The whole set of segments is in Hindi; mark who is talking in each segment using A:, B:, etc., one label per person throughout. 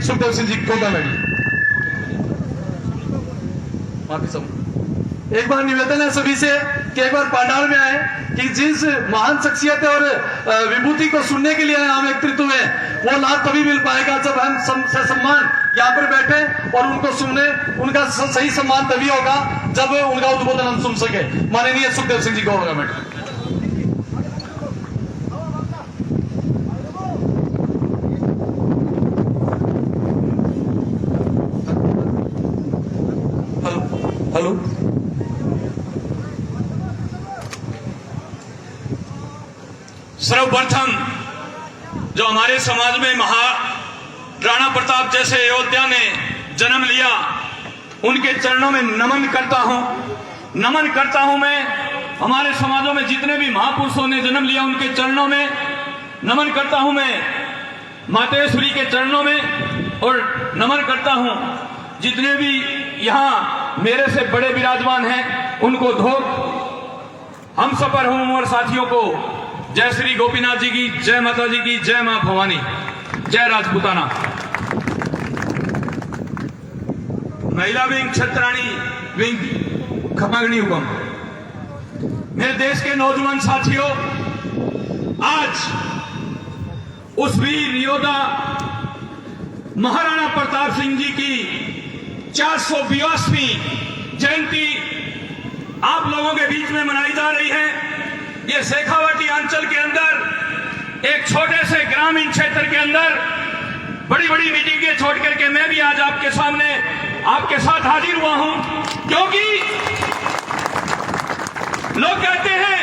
A: सुखदेव सिंह जी कोटा लड़ी। माफी सब एक बार निवेदन है सभी से कि एक बार पंडाल में आए कि जिस महान शख्सियत और विभूति को सुनने के लिए हम एकत्रित हुए वो लाभ तभी मिल पाएगा जब हम सम्मान यहाँ पर बैठे और उनको सुने। उनका सही सम्मान तभी होगा जब उनका उद्बोधन हम सुन सके। माननीय सुखदेव सिंह जी को गवर्नमेंट। हेलो
B: सर्वप्रथम जो हमारे समाज में महाराणा प्रताप जैसे योद्धा ने जन्म लिया उनके चरणों में नमन करता हूं मैं। हमारे समाजों में जितने भी महापुरुषों ने जन्म लिया उनके चरणों में नमन करता हूं मैं। मातेश्वरी के चरणों में और नमन करता हूं। जितने भी यहाँ मेरे से बड़े विराजमान हैं उनको धोक हम सफर हूं और साथियों को जय श्री गोपीनाथ जी की, जय माता जी की, जय मां भवानी, जय राजपूताना। महिला विंग छत्राणी विंग खपागणी हुकम। मेरे देश के नौजवान साथियों, आज उस वीर योद्धा महाराणा प्रताप सिंह जी की 482वीं जयंती आप लोगों के बीच में मनाई जा रही है। ये शेखावाटी अंचल के अंदर एक छोटे से ग्रामीण क्षेत्र के अंदर बड़ी बड़ी मीटिंगें छोड़ करके मैं भी आज आपके सामने आपके साथ हाजिर हुआ हूं, क्योंकि लोग कहते हैं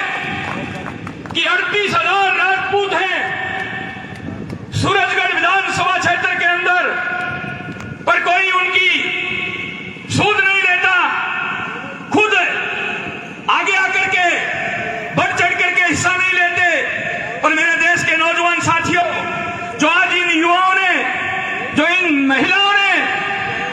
B: कि 38,000 राजपूत हैं सूरजगढ़ विधानसभा क्षेत्र के अंदर, पर कोई उनकी सूद नहीं लेता। खुद आगे आकर के बढ़ चढ़ करके हिस्सा नहीं लेते। और मेरे देश के नौजवान साथियों, जो आज इन युवाओं ने, जो इन महिलाओं ने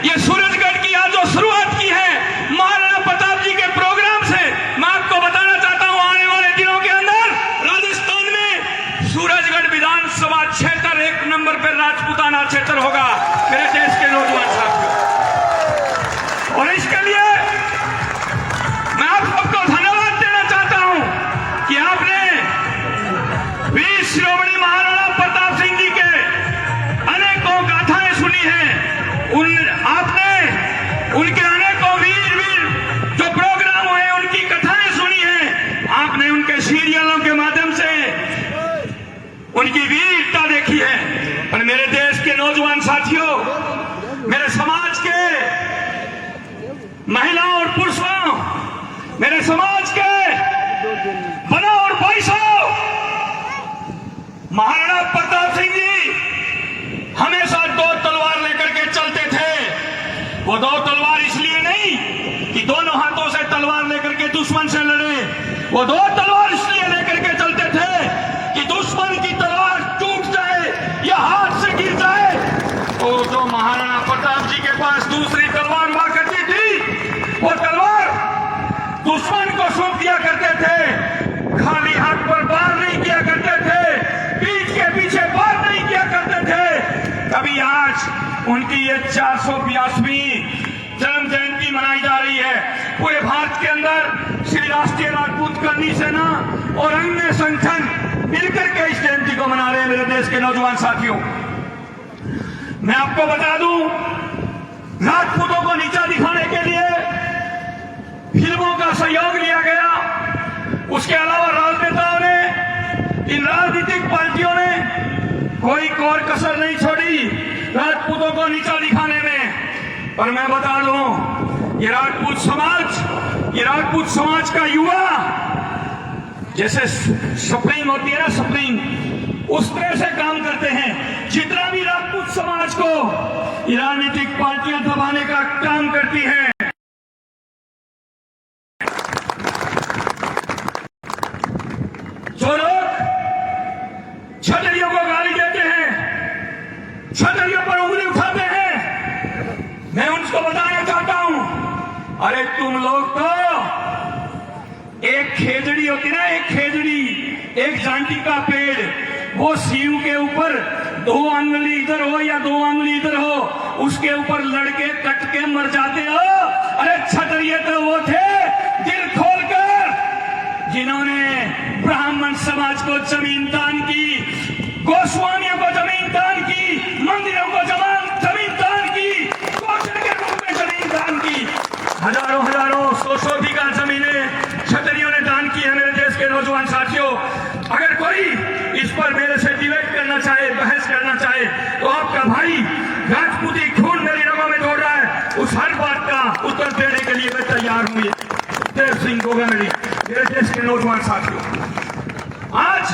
B: ये सूरजगढ़ की आज जो शुरुआत की है महाराणा प्रताप जी के प्रोग्राम से, मैं आपको बताना चाहता हूं आने वाले दिनों के अंदर राजस्थान में सूरजगढ़ विधानसभा क्षेत्र 1 नंबर पर राजपूताना क्षेत्र होगा मेरे देश के नौजवान साथियों। और इसके लिए मैं आप सबको धन्यवाद देना चाहता हूं कि आपने वीर शिरोमणि महाराणा प्रताप सिंह जी के अनेकों गाथाएं सुनी हैं। आपने उनके अनेकों वीर जो प्रोग्राम हुए उनकी कथाएं सुनी हैं। आपने उनके सीरियलों के माध्यम से उनकी वीरता देखी है। और मेरे देश के नौजवान साथियों, मेरे समाज के महिलाओं और पुरुषों, मेरे समाज के बड़ा और भाइयों, महाराणा प्रताप सिंह जी हमेशा 2 तलवार लेकर के चलते थे। वो 2 तलवार इसलिए नहीं कि दोनों हाथों से तलवार लेकर के दुश्मन से लड़े, वो 2 तलवार इसलिए लेकर के चलते थे कि दुश्मन की तलवार टूट जाए या हाथ से गिर जाए तो जो महाराणा प्रताप जी के पास दूसरी तलवार हुआ करती थी, वो तलवार दुश्मन को सौंप दिया करते थे। खाली हाथ पर वार नहीं किया करते थे, पीठ के पीछे वार नहीं किया करते थे। कभी आज उनकी ये 482वीं जन्म जयंती मनाई जा रही है। पूरे भारत के अंदर श्री राष्ट्रीय राजपूत करनी सेना और अन्य संगठन मिलकर के इस जयंती को मना रहे हैं। मेरे देश के नौजवान साथियों, मैं आपको बता दूं, राजपूतों को नीचा दिखाने के लिए फिल्मों का सहयोग लिया गया। उसके अलावा राजनेताओं ने, इन राजनीतिक पार्टियों ने कोई कोर कसर नहीं छोड़ी राजपूतों को नीचा दिखाने में। और मैं बता दूं, ये राजपूत समाज का युवा जैसे स्प्रिंग होती है ना, स्प्रिंग, उस तरह से काम करते हैं। जितना भी राजपूत समाज को ये राजनीतिक पार्टियां दबाने का काम करती हैं, जो लोग छतरियों को गाली देते हैं, छतरियों पर उंगली उठाते हैं, मैं उनको बताना चाहता हूं, अरे तुम लोग तो एक खेजड़ी होती ना, एक खेजड़ी, एक जांटी का पेड़, वो सीव के ऊपर 2 अंगुली इधर हो या 2 अंगुली इधर हो, उसके ऊपर लड़के कट के मर जाते हो। अरे क्षत्रिय तो वो थे दिल खोलकर जिन्होंने ब्राह्मण समाज को जमीन दान की, गोस्वामियों को जमीन दान की, मंदिरों को जमीन दान की, गोचर के रूप में जमीन दान की। हजारों सौ बीघा जमीनें क्षत्रियों ने दान की है। मेरे देश के नौजवान साथियों, अगर कोई इस पर मेरे से डिबेट करना चाहे, बहस करना चाहे, तो आपका भाई राजपूती खून मेरी रगों में दौड़ रहा है, उस हर बात का उत्तर देने के लिए मैं तैयार हूं। देव सिंह गोगामेरी, मेरे देश के नौजवान साथियों, आज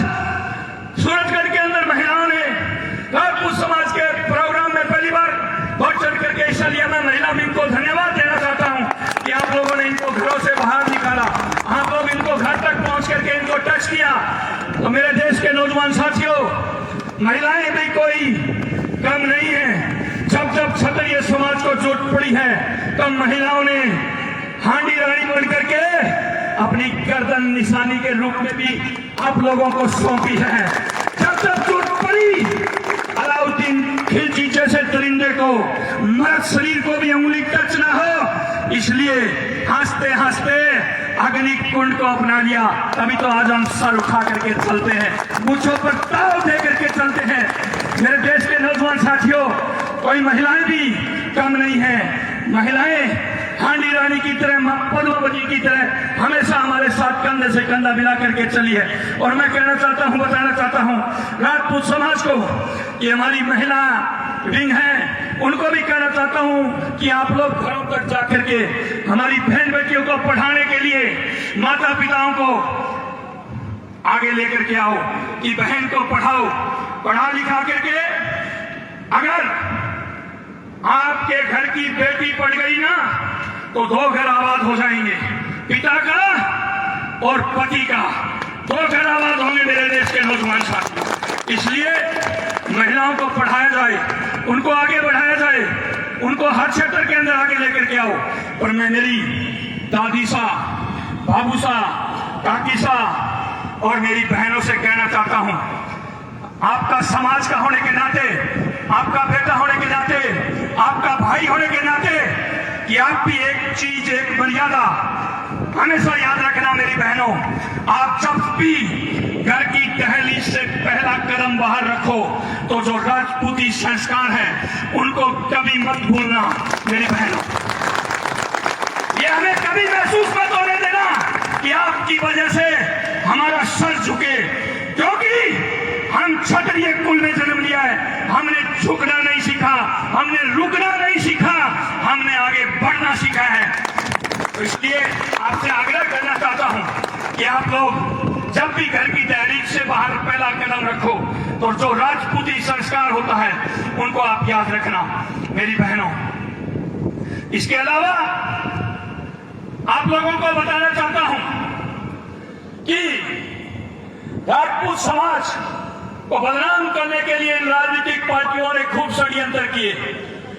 B: सूरजगढ़ के अंदर महिलाओं ने राजपूत समाज के प्रोग्राम में पहली बार बढ़ चढ़ करके हिस्सा लिया। मैं महिला विंग को धन्यवाद देना चाहता हूं कि आप लोगों ने इनको घरों से बाहर निकाला, आप लोग इनको घर तक पहुंच करके इनको टच किया। तो मेरे देश के नौजवान साथियों, महिलाएं भी कोई कम नहीं है। जब क्षत्रिय समाज को चोट पड़ी है, तब महिलाओं ने हांडी रानी बन करके अपनी गर्दन निशानी के रूप में भी आप लोगों को सौंपी है। जब चोट पड़ी, अलाउद्दीन खिलजी जैसे दरिंदे को, मर्द शरीर को भी उंगली टच ना हो, इसलिए हंसते हंसते अग्नि कुंड को अपना लिया। तभी तो आज हम सर उठा करके चलते हैं, मुझों पर ताव दे करके चलते हैं। मेरे देश के नौजवान साथियों, कोई महिलाएं भी कम नहीं है। महिलाएं हांडी रानी की तरह, पद्मावती की तरह हमेशा हमारे साथ कंधे से कंधा मिला करके चली है। और मैं कहना चाहता हूं, बताना चाहता हूं राजपूत समाज को, ये हमारी महिला विंग है, उनको भी कहना चाहता हूं कि आप लोग घरों तक जाकर के हमारी बहन बेटियों को पढ़ाने के लिए माता पिताओं को आगे लेकर के आओ कि बहन को पढ़ाओ, पढ़ा लिखा करके अगर आपके घर की बेटी पढ़ गई ना, तो 2 घर आबाद हो जाएंगे, पिता का और पति का 2 घर आबाद होंगे मेरे देश के नौजवान साथी। इसलिए महिलाओं को पढ़ाया जाए, उनको आगे बढ़ाया जाए, उनको हर क्षेत्र के अंदर आगे लेकर के आओ। और मैं मेरी दादी सा, बाबू सा, काकी सा और मेरी बहनों से कहना चाहता हूं, आपका समाज का होने के नाते, आपका बेटा होने के नाते, आपका भाई होने के नाते, कि आप भी एक चीज, एक मर्यादा हमेशा याद रखना मेरी बहनों। आप जब भी घर की दहलीज से पहला कदम बाहर रखो, तो जो राजपूती संस्कार है उनको कभी मत भूलना मेरी बहनों। ये हमें कभी महसूस मत होने देना कि आपकी वजह से हमारा सर झुके, क्योंकि हम क्षत्रिय कुल में जन्म लिया है। हमने झुकना नहीं सीखा, हमने रुकना नहीं सीखा, हमने आगे बढ़ना सीखा है। तो इसलिए आपसे आग्रह करना चाहता हूं कि आप लोग जब भी घर की दहलीज से बाहर पहला कदम रखो, तो जो राजपूती संस्कार होता है उनको आप याद रखना मेरी बहनों। इसके अलावा आप लोगों को बताना चाहता हूं कि राजपूत समाज को बदनाम करने के लिए इन राजनीतिक पार्टियों ने खूब षड्यंत्र किए।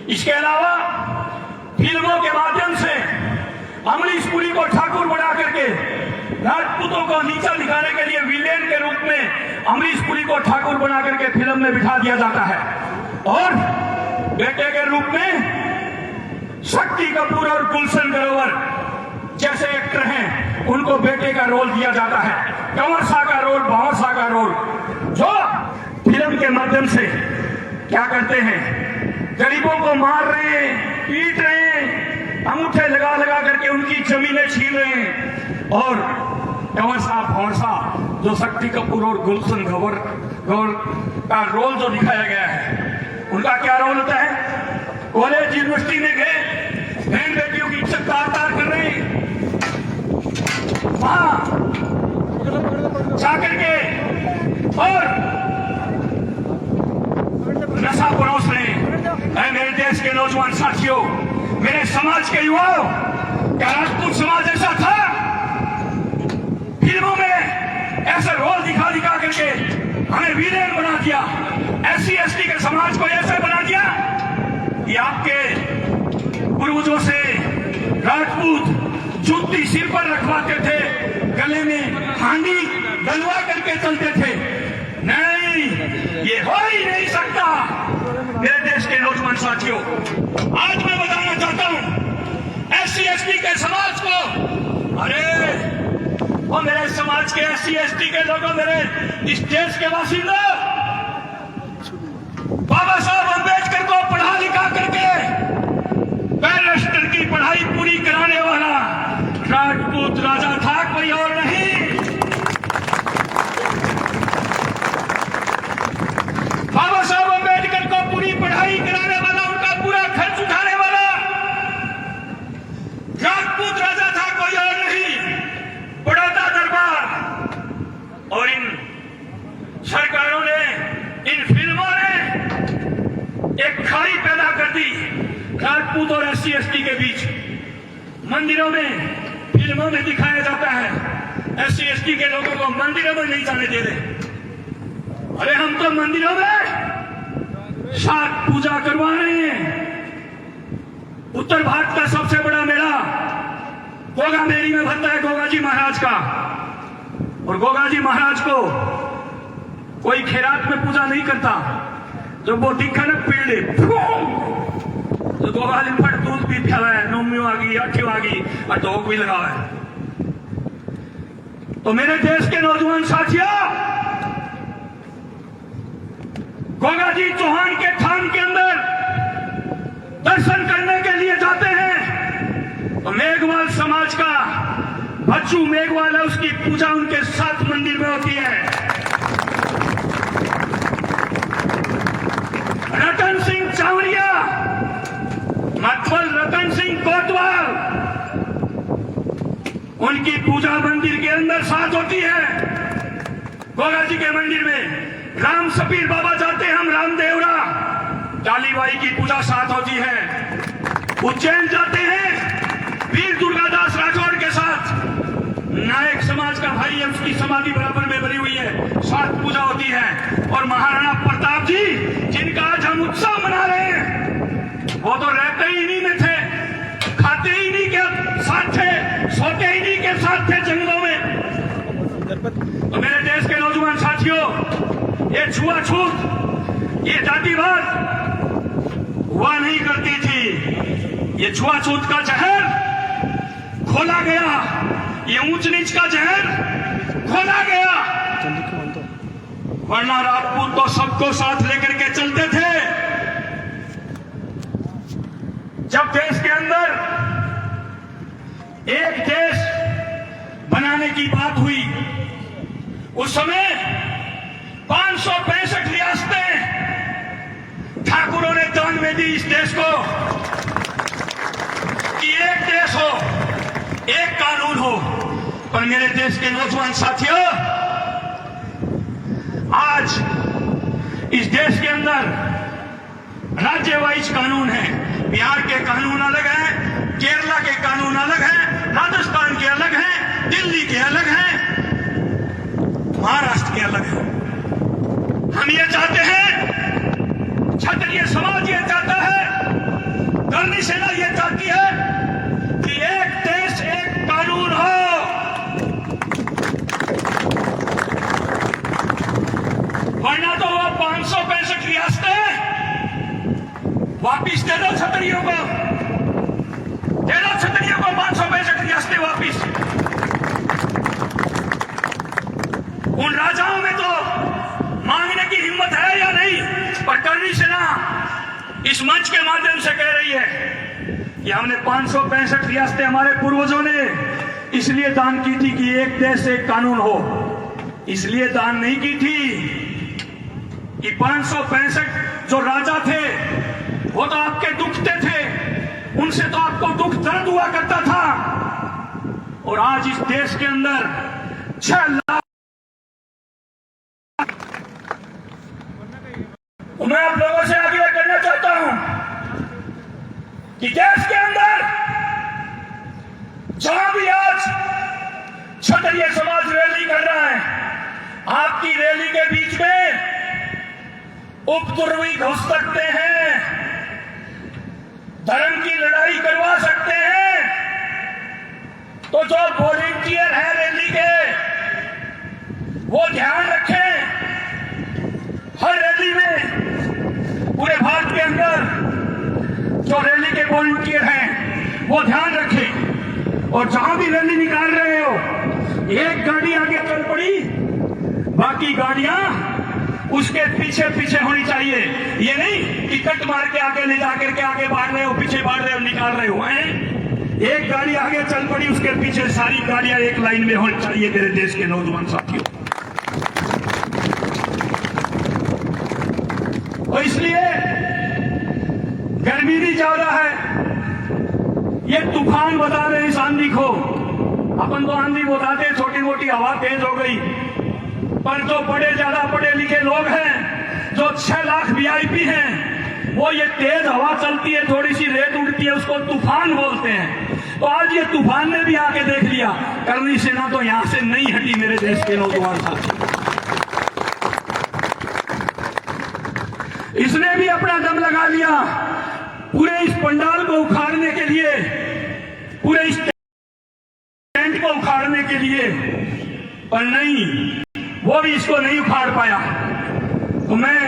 B: इसके अलावा फिल्मों के माध्यम से अमरीश पुरी को ठाकुर बना करके राजपूतों को नीचा दिखाने के लिए विलेन के रूप में अमरीश पुरी को ठाकुर बना करके फिल्म में बिठा दिया जाता है, और बेटे के रूप में शक्ति कपूर और गुलशन ग्रोवर जैसे एक्टर हैं उनको बेटे का रोल दिया जाता है, कंवर शाह का रोल, भंवर शाह का रोल, जो फिल्म के माध्यम से क्या करते हैं, गरीबों को मार रहे हैं, पीट रहे हैं, अंगूठे लगा लगा करके उनकी जमीनें छीन रहे हैं। और कंवर शाह, भंवर शाह, जो शक्ति कपूर और गुलशन ग्रोवर का रोल जो दिखाया गया है, उनका क्या रोल होता है, कॉलेज यूनिवर्सिटी में गए, बहन बेटियों की इज्जत तार कर रहे हैं, वहां जाकर के और नशा परोस रहे हैं। मेरे देश के नौजवान साथियों, मेरे समाज के युवाओं, क्या राजपूत समाज ऐसा था? फिल्मों में ऐसे रोल दिखा दिखा करके हमें विलेन बना दिया, SC/ST के समाज को ऐसे बना दिया कि आपके पूर्वजों से राजपूत जूती सिर पर रखवाते थे, गले में हांडी डलवा करके चलते थे। नहीं, ये हो ही नहीं सकता। मेरे देश के नौजवान साथियों, आज मैं बताना चाहता हूं SC ST के समाज को, अरे वो मेरे समाज के SC ST के लोगों, मेरे इस देश के बासिंदा, बाबा साहब अम्बेडकर को पढ़ा लिखा करके बैरिस्टर की पढ़ाई पूरी कराने वाला राजपूत राजा था, कोई और नहीं। बाबा साहब अम्बेडकर को पूरी पढ़ाई कराने वाला, उनका पूरा खर्च उठाने वाला राजपूत राजा था, कोई और नहीं। बड़ौदा दरबार और इन सरकारों ने, इन फिल्मों ने एक खाई पैदा कर दी राजपूत और SC ST के बीच। मंदिरों में, फिल्मों में दिखाया जाता है SC ST के लोगों को मंदिरों में नहीं जाने दे रहे। अरे हम तो मंदिरों में छठ पूजा करवा रहे हैं। उत्तर भारत का सबसे बड़ा मेला गोगा मेरी में बनता है, गोगा जी महाराज का। और गोगा जी महाराज को कोई खैरात में पूजा नहीं करता। जब वो दिखा ना पीड़े तो गोगा लिफट दूध भी फैला है, नौमी आ गई, अठी आ गई और धोख भी लगा है। तो मेरे देश के नौजवान साथियों, गोगा जी चौहान के थान के अंदर दर्शन करने के लिए जाते हैं तो मेघवाल समाज का बच्चू मेघवाल है, उसकी पूजा उनके साथ मंदिर में होती है। रतन सिंह चावड़िया, मतलब रतन सिंह कोतवाल, उनकी पूजा मंदिर के अंदर साथ होती है। गोगा जी के मंदिर में राम सपीर बाबा जाते हैं, हम रामदेवरा कालीबाई की पूजा साथ होती है। उज्जैन जाते हैं वीर दुर्गादास राठौड़ के साथ, नायक समाज का भाई है, उसकी समाधि बराबर में बनी हुई है, साथ पूजा होती है। और महाराणा प्रताप जी, जिनका आज हम उत्सव मना रहे हैं, वो तो रहते ही नहीं में थे, खाते ही नहीं के साथ थे, सोते ही नहीं के साथ थे जंगलों में। तो मेरे देश के नौजवान साथियों, ये छुआछूत, ये जातिवाद हुआ नहीं करती थी। ये छुआछूत का जहर खोला गया, ये ऊंच नीच का जहर खोला गया। वरना राजपूत तो सबको साथ लेकर के चलते थे। जब देश के अंदर एक देश बनाने की बात हुई, उस समय 565 रियासतें ठाकुरों ने दान में दी इस देश को कि एक देश हो, एक कानून हो। पर मेरे देश के नौजवान साथियों, आज इस देश के अंदर राज्य वाइज कानून है। बिहार के कानून अलग है, केरला के कानून अलग है, राजस्थान के अलग है, दिल्ली के अलग है, महाराष्ट्र के अलग है। हम ये चाहते हैं, क्षत्रिय समाज ये चाहता है, करनी सेना ये चाहती है कि एक देश एक कानून हो। वरना तो वो 565 रियासतें वापिस दे दो क्षत्रियों को, दे दो क्षत्रियों को 565 रियासतें वापिस। उन राजाओं में तो मांगने की हिम्मत है या नहीं, पर करनी सेना इस मंच के माध्यम से कह रही है कि हमने 565 रियासतें हमारे पूर्वजों ने इसलिए दान की थी कि एक देश एक कानून हो। इसलिए दान नहीं की थी कि 565 जो राजा थे वो तो आपके दुखते थे, उनसे तो आपको दुख दर्द हुआ करता था। और आज इस देश के अंदर 6 लाख, मैं आप लोगों से आग्रह करना चाहता हूं कि देश के अंदर जहां भी आज क्षत्रिय समाज रैली कर रहा है, आपकी रैली के बीच में उपद्रवी घुस सकते हैं, धर्म की लड़ाई करवा सकते हैं। तो जो वॉलंटियर है रैली के, वो ध्यान रखें। हर रैली में पूरे भारत के अंदर वॉलंटियर हैं वो ध्यान रखें। और जहां भी रैली निकाल रहे हो, एक गाड़ी आगे चल पड़ी, बाकी गाड़ियां उसके पीछे पीछे होनी चाहिए। ये नहीं कि कट मार के आगे ले जाकर के आगे बढ़ रहे हो, पीछे बढ़ रहे हो, निकाल रहे हो। एक गाड़ी आगे चल पड़ी, उसके पीछे सारी गाड़ियां एक लाइन में होनी चाहिए मेरे देश के नौजवान साथियों। और इसलिए गर्मी भी ज्यादा है, ये तूफान बता रहे इस आंधी को। अपन तो आंधी बताते, छोटी मोटी हवा तेज हो गई, पर जो ज्यादा पढ़े लिखे लोग हैं, जो 6 लाख VIP हैं, वो ये तेज हवा चलती है, थोड़ी सी रेत उड़ती है, उसको तूफान बोलते हैं। तो आज ये तूफान ने भी आके देख लिया, करनी सेना तो यहां से नहीं हटी मेरे देश के नौजवान साथी। इसने भी अपना दम लगा लिया पूरे इस पंडाल को उखाड़ने के लिए, पूरे इस टेंट को उखाड़ने के लिए, पर नहीं, वो भी इसको नहीं उखाड़ पाया। तो मैं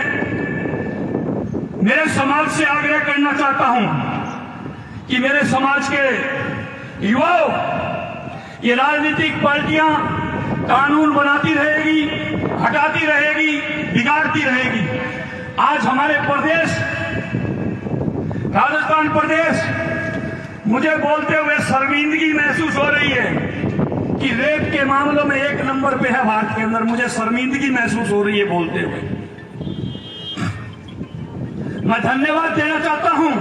B: मेरे समाज से आग्रह करना चाहता हूं कि मेरे समाज के युवाओं, ये राजनीतिक पार्टियां कानून बनाती रहेगी, हटाती रहेगी, बिगाड़ती रहेगी। आज हमारे प्रदेश, राजस्थान प्रदेश, मुझे बोलते हुए शर्मिंदगी महसूस हो रही है कि रेप के मामलों में 1 नंबर पे है भारत के अंदर। मुझे शर्मिंदगी महसूस हो रही है बोलते हुए। मैं धन्यवाद देना चाहता हूं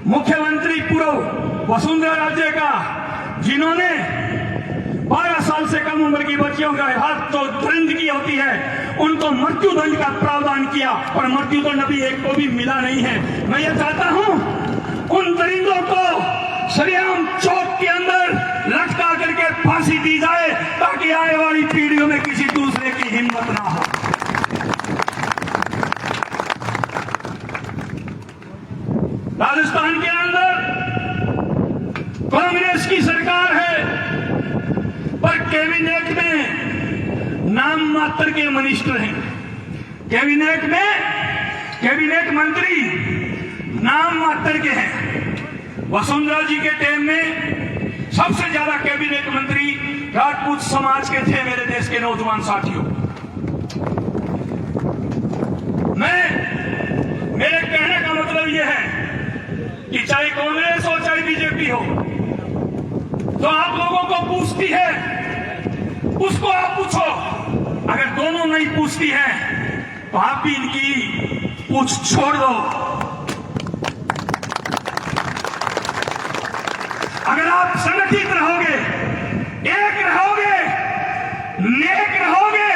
B: मुख्यमंत्री पूर्व वसुंधरा राजे का, जिन्होंने 12 साल से कम उम्र की बच्चियों का हाथ जो दरिंदगी होती है, उनको मृत्यु दंड का प्रावधान किया, पर मृत्यु दंड अभी एक को भी मिला नहीं है। मैं ये चाहता हूं उन दरिंदों को सरेआम चौक के अंदर लटका करके फांसी दी जाए, ताकि आने वाली पीढ़ियों में किसी दूसरे की हिम्मत ना हो। राजस्थान के अंदर कांग्रेस की सरकार है, पर कैबिनेट में नाम मात्र के मिनिस्टर हैं। कैबिनेट में कैबिनेट मंत्री नाम मात्र के हैं। वसुंधरा जी के टाइम में सबसे ज्यादा कैबिनेट मंत्री राजपूत समाज के थे मेरे देश के नौजवान साथियों। मेरे कहने का मतलब यह है कि चाहे कांग्रेस हो चाहे बीजेपी हो, तो आप लोगों को पूछती है, उसको आप पूछो। अगर दोनों नहीं पूछती है तो आप भी इनकी पूछ छोड़ दो। अगर आप संगठित रहोगे, एक रहोगे, नेक रहोगे,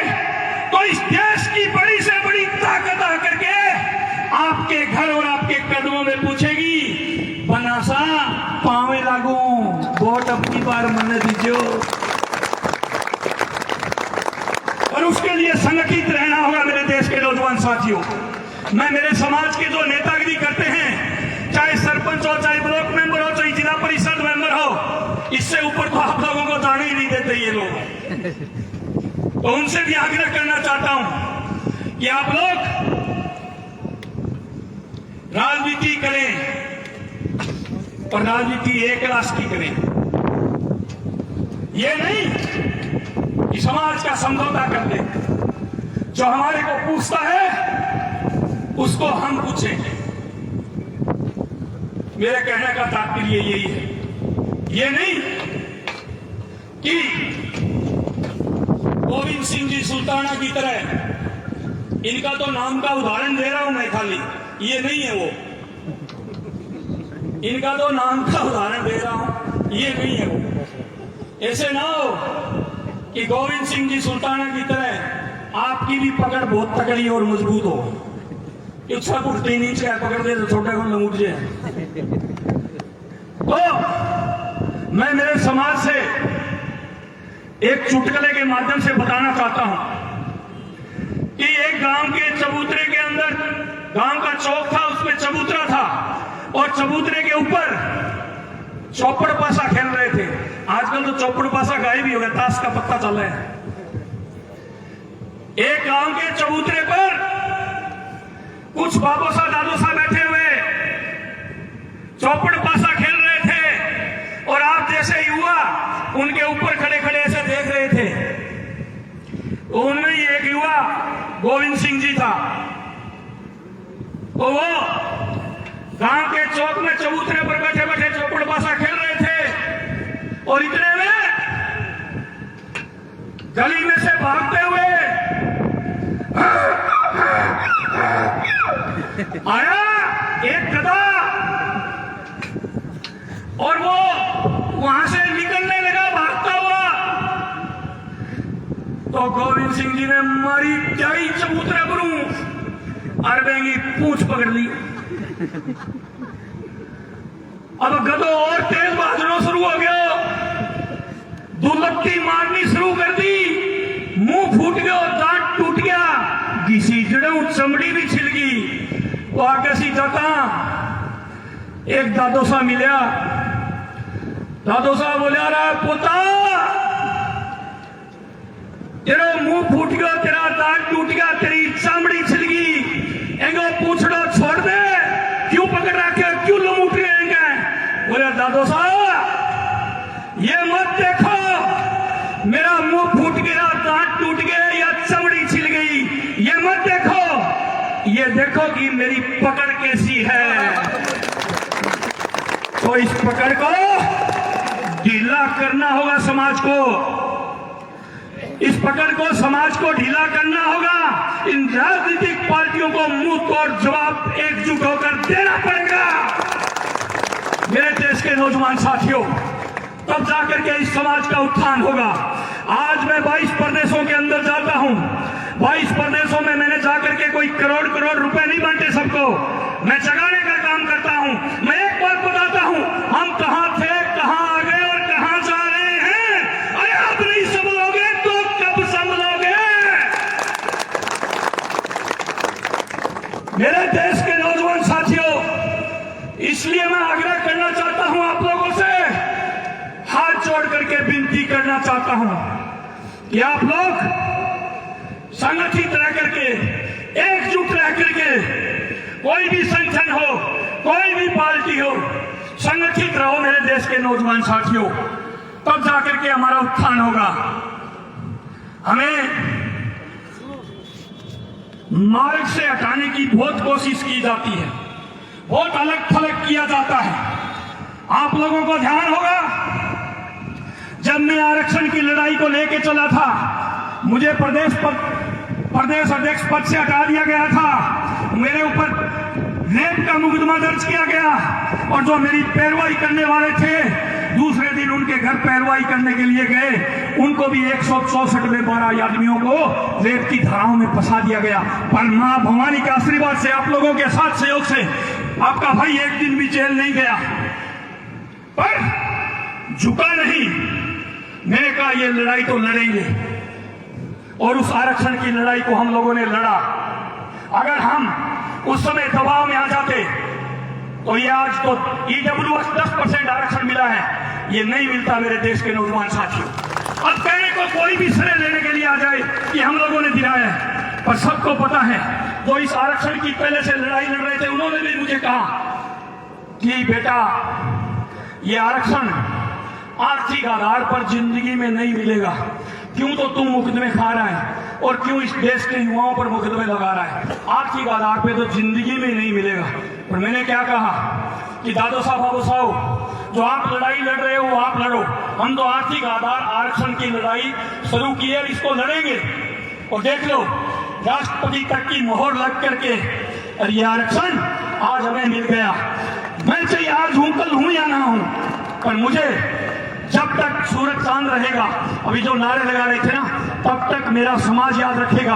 B: तो इस देश की बड़ी से बड़ी ताकत आकर के आपके घर और आपके कदमों में पूछेगी, बनासा पावे लागू, वोट अपनी बार मन दीजियो। और उसके लिए संगठित रहना होगा मेरे देश के नौजवान साथियों। मैं मेरे समाज के जो नेतागिरी करते हैं, चाहे सरपंच हो, चाहे ब्लॉक मेंबर हो, चाहे जिला परिषद मेंबर हो, इससे ऊपर तो आप लोगों को जाने ही नहीं देते ये लोग। तो उनसे भी आग्रह करना चाहता हूं कि आप लोग राजनीति करें, और राजनीति एक राष्ट्र की करें। ये नहीं कि समाज का समझौता कर दे। जो हमारे को पूछता है उसको हम पूछेंगे। मेरे कहने का तात्पर्य यही है। ये नहीं कि गोविंद सिंह जी सुल्ताना की तरह, इनका तो नाम का उदाहरण दे रहा हूं मैं खाली, ये नहीं है वो। इनका तो नाम का उदाहरण दे रहा हूं, ये नहीं है वो। ऐसे ना हो कि गोविंद सिंह जी सुल्ताना की तरह आपकी भी पकड़ बहुत तगड़ी और मजबूत हो। इच्छा कुछ 3 इंच का पकड़ दे तो छोटा को लंगूट जाए। तो मैं मेरे समाज से एक चुटकुले के माध्यम से बताना चाहता हूं कि एक गांव के चबूतरे के अंदर, गांव का चौक था, उसमें चबूतरा था, और चबूतरे के ऊपर चौपड़ पासा खेल रहे थे। आजकल तो चौपड़ पासा गायब ही हो गया, ताश का पत्ता चल रहा है। एक गांव के चबूतरे पर कुछ बाबू सा दादू सा बैठे हुए चौपड़ पासा खेल रहे थे और आप जैसे युवा उनके ऊपर खड़े खड़े ऐसे देख रहे थे। तो उनमें ही एक युवा गोविंद सिंह जी था। तो वो गांव के चौक में चबूतरे पर बैठे बैठे चौपड़ पासा खेल रहे थे और इतने में गली में से भागते हुए आया एक गधा और वो वहां से निकलने लगा भागता हुआ। तो गोविंद सिंह जी ने मारी जाई चबूतरे पर अरबेंगी पूंछ पकड़ ली। अब गधो और तेज भागना शुरू हो गया, दुलत्ती मारनी शुरू कर दी, मुंह फूट गया, दांत टूट गया, घिसी जड़ों चमड़ी भी छिल गई। वो आगे सी जाता एक दादो सा मिला। दादो साहब बोलिया रहा पोता तेरा मुंह फूट गया, तेरा दांत टूट गया, तेरी चमड़ी छिल गई, एंगो पूछड़ो छोड़ दे, क्यों पकड़ रखे, क्यों लमूट रहे हैं? बोले दादो साहब ये मत देखो मेरा मुंह फूट गया, दांत टूट गए या चमड़ी छिल गई, ये मत देखो, ये देखो कि मेरी पकड़ कैसी है। तो इस पकड़ को ढीला करना होगा समाज को, इस पकड़ को समाज को ढीला करना होगा। इन राजनीतिक पार्टियों को मुंह तोड़ जवाब एकजुट होकर देना पड़ेगा। मेरे देश के नौजवान साथियों, तब जाकर के इस समाज का उत्थान होगा। आज मैं 22 प्रदेशों के अंदर जाता हूं, 22 प्रदेशों में मैंने जाकर के कोई करोड़ करोड़ रुपए नहीं बांटे सबको, मैं जगाने का काम करता हूं। मैं एक बात बताता हूं, हम कहां थे, कहां आ गए और कहां जा रहे हैं। अरे आप नहीं संभलोगे तो कब संभलोगे? मेरे देश के नौजवान साथियों, इसलिए मैं आग्रह करना चाहता हूं आप लोगों से, हाथ जोड़ करके विनती करना चाहता हूं कि आप लोग संगठित रह करके, एकजुट रह करके, कोई भी संगठन हो, कोई भी पार्टी हो, संगठित रहो मेरे देश के नौजवान साथियों, तब जाकर के हमारा उत्थान होगा। हमें मार्ग से हटाने की बहुत कोशिश की जाती है, बहुत अलग थलग किया जाता है। आप लोगों को ध्यान होगा, जब मैं आरक्षण की लड़ाई को लेकर चला था, मुझे प्रदेश अध्यक्ष पद से हटा दिया गया था, मेरे ऊपर रेप का मुकदमा दर्ज किया गया और जो मेरी पैरवाई करने वाले थे, दूसरे दिन उनके घर पैरवाई करने के लिए गए, उनको भी 164 में 12 आदमियों को रेप की धाराओं में फंसा दिया गया। पर मां भवानी के आशीर्वाद से, आप लोगों के साथ सहयोग से आपका भाई एक दिन भी जेल नहीं गया, पर झुका नहीं। मैंने कहा ये लड़ाई तो लड़ेंगे और उस आरक्षण की लड़ाई को हम लोगों ने लड़ा। अगर हम उस समय दबाव में आ जाते तो ये आज तो ईडब्ल्यूएस 10% आरक्षण मिला है, ये नहीं मिलता मेरे देश के नौजवान साथियों। अब कहने को कोई भी श्रेय लेने के लिए आ जाए कि हम लोगों ने दिलाया है, पर सबको पता है जो इस आरक्षण की पहले से लड़ाई लड़ रहे थे, उन्होंने भी मुझे कहा कि बेटा ये आरक्षण आर्थिक आधार पर जिंदगी में नहीं मिलेगा। क्यों तो तुम मुकदमे खा रहा है और क्यों इस देश के युवाओं पर मुकदमे लगा रहा है, आर्थिक आधार पे तो जिंदगी में नहीं मिलेगा। पर मैंने क्या कहा कि दादो साहब, बाबू साहब, जो आप लड़ाई लड़ रहे हो वो आप लड़ो, हम तो आर्थिक आधार आरक्षण की लड़ाई शुरू की है, इसको लड़ेंगे। और देख लो, राष्ट्रपति तक की मोहर लग करके और ये आरक्षण आज हमें मिल गया। मैं चाहे आज हूं, कल हूं या ना हूं, पर मुझे जब तक सूरज चांद रहेगा, अभी जो नारे लगा रहे थे ना, तब तक मेरा समाज याद रखेगा,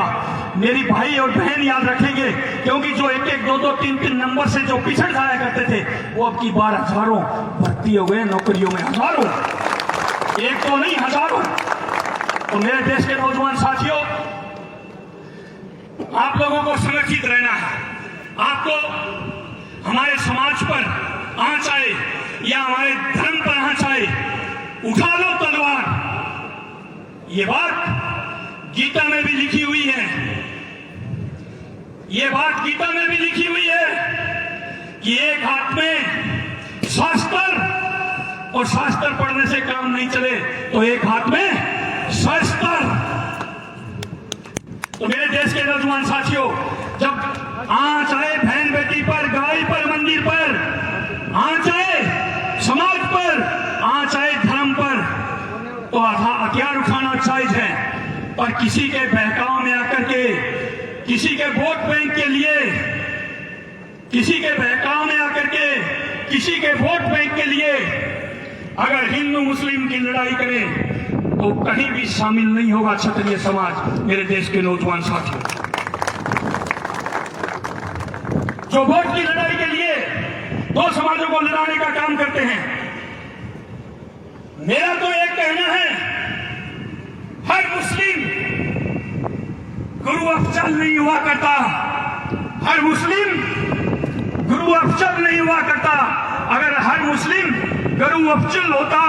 B: मेरी भाई और बहन याद रखेंगे। क्योंकि जो 1-1, 2-2, 3-3 नंबर से जो पिछड़ जाया करते थे, वो अब की बार हजारों भर्ती हो गए नौकरियों में, हजारों, एक तो नहीं हजारों। तो मेरे देश के नौजवान साथियों, आप लोगों को संगठित रहना है। आपको हमारे समाज पर आंच आए या हमारे धर्म पर आंच आए, उठा लो तलवार। ये बात गीता में भी लिखी हुई है, ये बात गीता में भी लिखी हुई है कि एक हाथ में शास्त्र, और शास्त्र पढ़ने से काम नहीं चले तो एक हाथ में शास्त्र। तो मेरे देश के नौजवान साथियों, जब आंच आए बहन बेटी पर, गाय पर, मंदिर पर, आंच आए समाज पर, आंच आए धर्म पर, तो हथियार उठाना जायज है। पर किसी के बहकाव में आकर के, किसी के वोट बैंक के लिए, किसी के बहकाव में आकर के, किसी के वोट बैंक के लिए अगर हिंदू मुस्लिम की लड़ाई करें तो कहीं भी शामिल नहीं होगा क्षत्रिय समाज। मेरे देश के नौजवान साथियों, जो वोट की लड़ाई के लिए दो समाजों को लड़ाने का काम करते हैं, मेरा तो एक कहना है, हर मुस्लिम गुरु अफजल नहीं हुआ करता, हर मुस्लिम गुरु अफजल नहीं हुआ करता। अगर हर मुस्लिम गुरु अफजल होता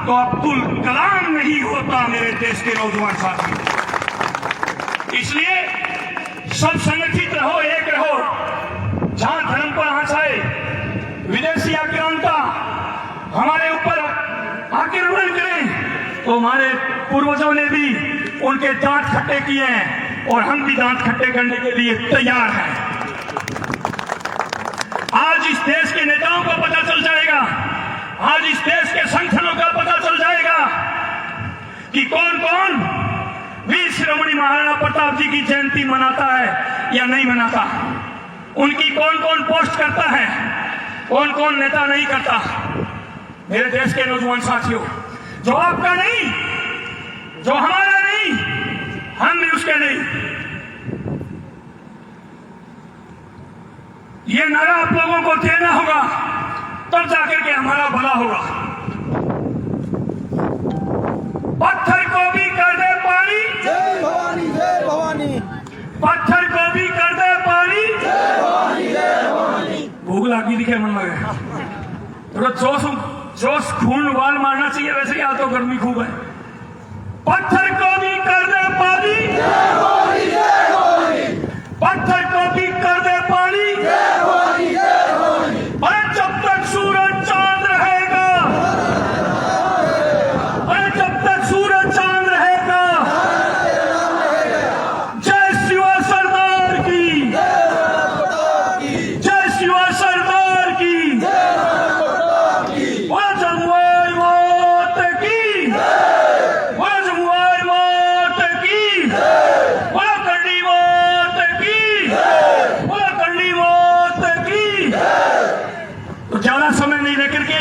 B: तो अब्दुल कलाम नहीं होता। मेरे देश के नौजवान साथी, इसलिए सब संगठित रहो, एक रहो। जहां धर्म पर आंच आए, विदेशी आक्रांता हमारे ऊपर आक्रमण करें तो हमारे पूर्वजों ने भी उनके दांत खट्टे किए हैं और हम भी दांत खट्टे करने के लिए तैयार हैं। आज इस देश के नेताओं को पता चल जाएगा, आज इस देश के संगठनों का पता चल जाएगा कि कौन कौन वीर शिरोमणि महाराणा प्रताप जी की जयंती मनाता है या नहीं मनाता, उनकी कौन कौन पोस्ट करता है, कौन कौन नेता नहीं करता। मेरे देश के नौजवान साथियों, जो आपका नहीं, जो हमारा नहीं, हम भी उसके नहीं। ये नारा आप लोगों को देना होगा, तब जाकर के हमारा भला होगा। पत्थर को भी कर दे पानी,
C: जय भवानी जय भवानी,
B: पत्थर को भी कर दे पानी,
C: जय भवानी जय भवानी।
B: भूख लगी दिखे मन लगे, थोड़ा जोश खून वाल मारना चाहिए, वैसे यहाँ तो गर्मी खूब है। पत्थर को भी कर दे पानी,
C: जय भवानी जय भवानी,
B: पत्थर को भी कर दे पानी,
C: जय भवानी जय भवानी।
B: अरे जब तक सूरज चांद रहेगा, अरे जब तक सूरज चांद रहेगा, जय शिवा सरदार की, जय शिवा सरदार की, बोलो जमुई मौत की, बोलो जमुई मौत की, बोलो कंडी मौत की, बोलो कंडी मौत की। तो ज्यादा समय नहीं लेकर के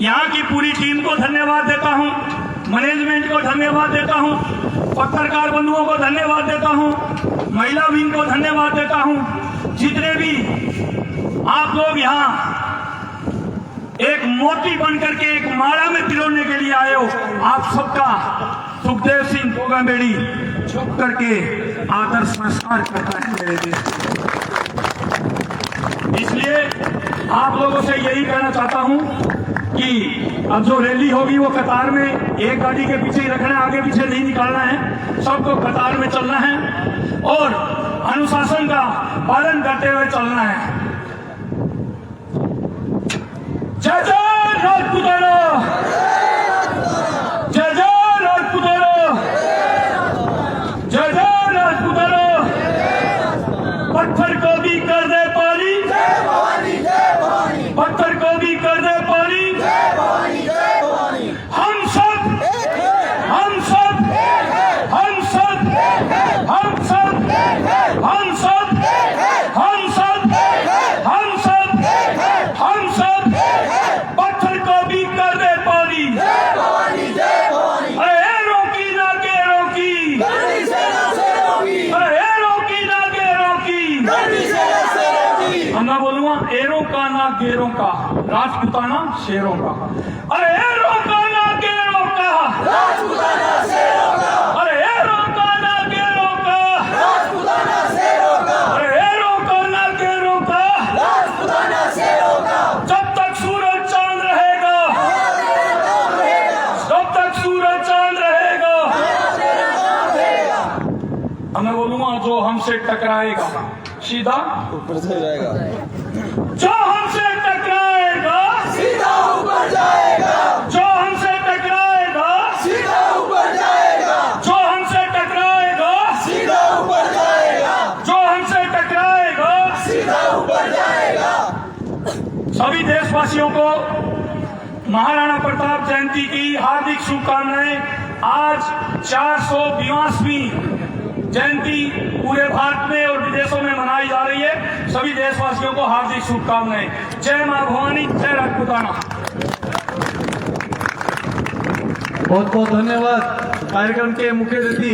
B: यहाँ की पूरी टीम को धन्यवाद देता हूँ, मैनेजमेंट को धन्यवाद देता हूँ, पत्रकार बंधुओं को धन्यवाद देता हूँ, महिला विंग को धन्यवाद देता हूँ। जितने भी आप लोग यहाँ एक मोती बन करके एक माला में पिरोने के लिए आए हो, आप सबका सुखदेव सिंह गोगांबेड़ी झुक करके आदर संस्कार करता है मेरे देश। इसलिए आप लोगों से यही कहना चाहता हूं कि अब जो रैली होगी वो कतार में एक गाड़ी के पीछे ही रखना है, आगे पीछे नहीं निकालना है, सबको कतार में चलना है और अनुशासन का पालन करते हुए चलना है। जय जय राजपुताना, जय जय राजपुताना, जय जय राजपुताना। पत्थर को भी कर दे पानी,
C: जय भवानी जय भवानी,
B: पत्थर को भी कर दे पानी।
C: जय भवानी जय भवानी।
B: हम सब,
C: एक है,
B: हम सब,
C: एक है,
B: हम सब,
C: एक है,
B: हम सब,
C: एक है,
B: हम सब,
C: एक है,
B: हम सब,
C: एक है,
B: हम सब,
C: एक है,
B: हम सब।
C: एक है।
B: पत्थर को भी कर दे पानी।
C: जय भवानी जय भवानी।
B: अरे रोकी ना के रोकी,
C: गर्मी से रोकी,
B: अरे रोकी ना के रोकी।
C: गर्मी से रोकी।
B: हम ना बोलूंगा एरों का ना गेरों का, राजपुताना शेरों का। अरे एरों का ना गेरों का,
C: राजपुताना शेरों का,
B: अरे एरों का ना गेरों का,
C: राजपुताना शेरों का,
B: अरे एरों का ना गेरों का।
C: राजपुताना शेरों का।
B: जब तक सूरज चांद रहेगा,
C: तेरा नाम रहेगा,
B: जब तक सूरज चांद रहेगा।
C: तेरा नाम रहेगा।
B: मैं बोलूंगा जो हमसे टकराएगा सीधा
C: ऊपर से जाएगा।
B: जो हमसे टकराएगा सभी देशवासियों को महाराणा प्रताप जयंती की हार्दिक शुभकामनाएं। आज 482वीं जयंती पूरे भारत में और विदेशों में मनाई जा रही है। सभी देशवासियों को हार्दिक शुभकामनाएं। जय मां भवानी, जय राजपूताना।
A: बहुत बहुत धन्यवाद। कार्यक्रम के मुख्य अतिथि